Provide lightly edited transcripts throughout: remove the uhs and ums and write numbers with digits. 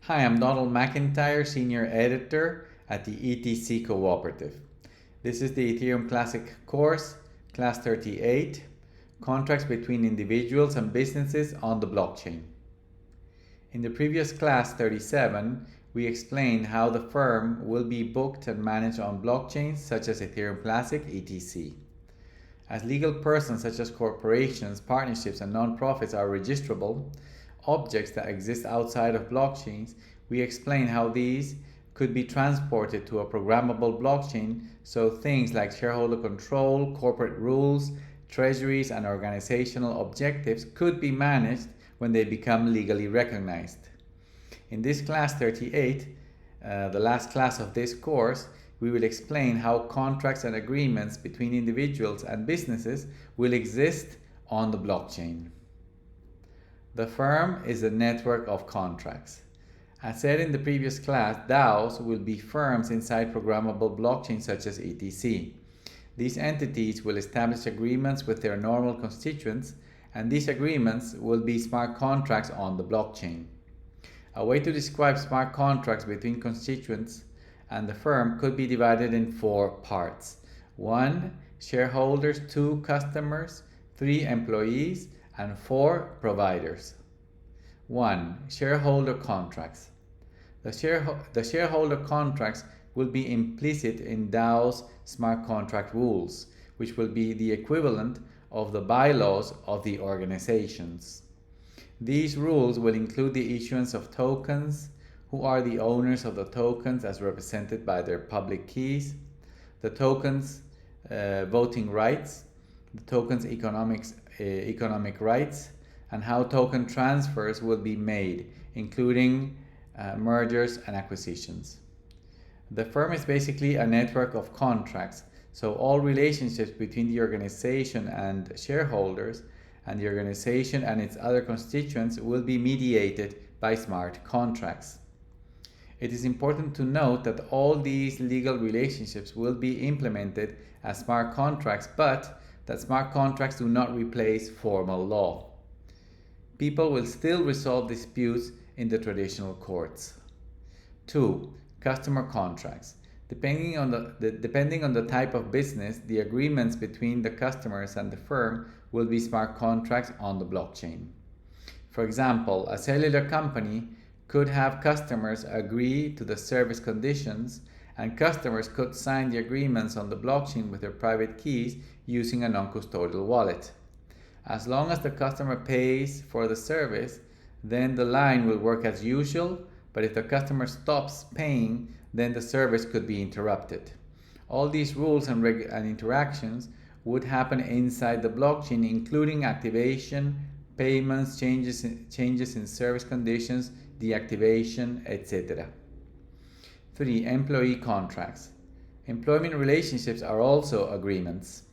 Hi, I'm Donald McIntyre, Senior Editor at the ETC Cooperative. This is the Ethereum Classic course, Class 38, Contracts between Individuals and Businesses on the Blockchain. In the previous Class 37, we explained how the firm will be booked and managed on blockchains such as Ethereum Classic, ETC. As legal persons such as corporations, partnerships, and non-profits are registrable, objects that exist outside of blockchains, we explain how these could be transported to a programmable blockchain, so things like shareholder control, corporate rules, treasuries, and organizational objectives could be managed when they become legally recognized. In this class 38, the last class of this course, we will explain how contracts and agreements between individuals and businesses will exist on the blockchain. The firm is a network of contracts. As said in the previous class, DAOs will be firms inside programmable blockchains such as ETC. These entities will establish agreements with their normal constituents, and these agreements will be smart contracts on the blockchain. A way to describe smart contracts between constituents and the firm could be divided in 4 parts. 1. Shareholders, 2. Customers, 3. Employees, and 4. Providers. 1. Shareholder contracts. The shareholder contracts will be implicit in DAO's smart contract rules, which will be the equivalent of the bylaws of the organizations. These rules will include the issuance of tokens, who are the owners of the tokens as represented by their public keys, the tokens' voting rights, the tokens' economic rights, and how token transfers will be made, including mergers and acquisitions. The firm is basically a network of contracts, so all relationships between the organization and shareholders and the organization and its other constituents will be mediated by smart contracts. It is important to note that all these legal relationships will be implemented as smart contracts, but that smart contracts do not replace formal law. People will still resolve disputes in the traditional courts. 2. Customer contracts. Depending on the type of business, the agreements between the customers and the firm will be smart contracts on the blockchain. For example, a cellular company could have customers agree to the service conditions, and customers could sign the agreements on the blockchain with their private keys using a non-custodial wallet. As long as the customer pays for the service, then the line will work as usual, but if the customer stops paying, then the service could be interrupted. All these rules and interactions would happen inside the blockchain, including activation, payments, changes in service conditions, deactivation, etc. 3. Employee contracts. Employment relationships are also agreements.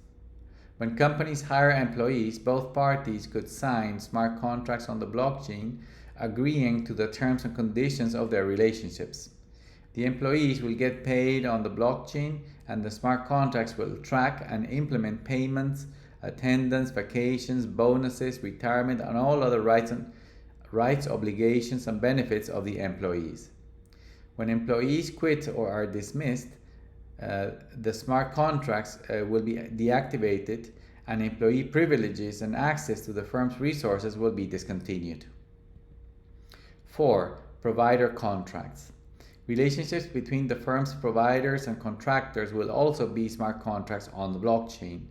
When companies hire employees, both parties could sign smart contracts on the blockchain, agreeing to the terms and conditions of their relationships. The employees will get paid on the blockchain, and the smart contracts will track and implement payments, attendance, vacations, bonuses, retirement, and all other rights, obligations, and benefits of the employees. When employees quit or are dismissed, the smart contracts will be deactivated, and employee privileges and access to the firm's resources will be discontinued. 4. Provider contracts. Relationships between the firm's providers and contractors will also be smart contracts on the blockchain.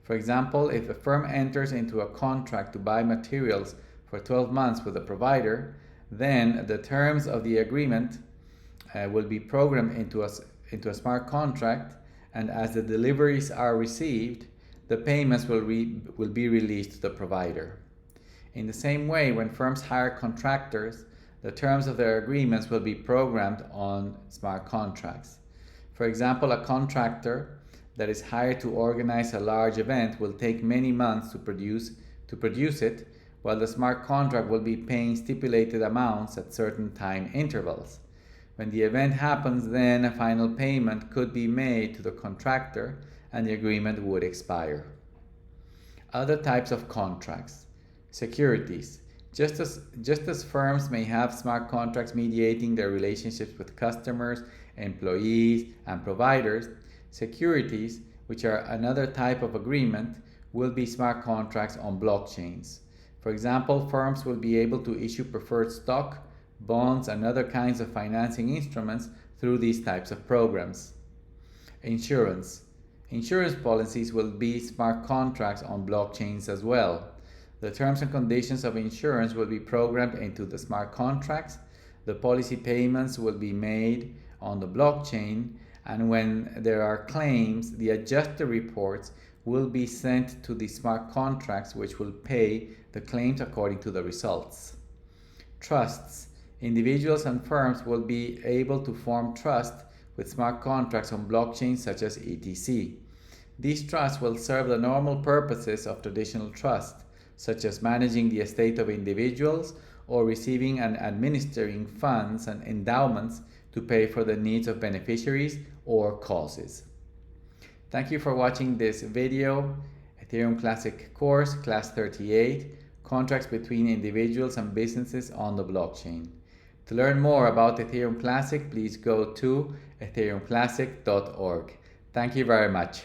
For example, if a firm enters into a contract to buy materials for 12 months with a provider, then the terms of the agreement will be programmed into a smart contract, and as the deliveries are received, the payments will be released to the provider. In the same way, when firms hire contractors, the terms of their agreements will be programmed on smart contracts. For example, a contractor that is hired to organize a large event will take many months to produce it, while the smart contract will be paying stipulated amounts at certain time intervals. When the event happens, then a final payment could be made to the contractor and the agreement would expire. Other types of contracts. Securities. Just as firms may have smart contracts mediating their relationships with customers, employees, and providers, securities, which are another type of agreement, will be smart contracts on blockchains. For example, firms will be able to issue preferred stock, bonds, and other kinds of financing instruments through these types of programs. Insurance. Insurance policies will be smart contracts on blockchains as well. The terms and conditions of insurance will be programmed into the smart contracts. The policy payments will be made on the blockchain, and when there are claims, the adjuster reports will be sent to the smart contracts, which will pay the claims according to the results. Trusts. Individuals and firms will be able to form trust with smart contracts on blockchains such as ETC. These trusts will serve the normal purposes of traditional trust, such as managing the estate of individuals or receiving and administering funds and endowments to pay for the needs of beneficiaries or causes. Thank you for watching this video. Ethereum Classic course, class 38, contracts between individuals and businesses on the blockchain. To learn more about Ethereum Classic, please go to ethereumclassic.org. Thank you very much.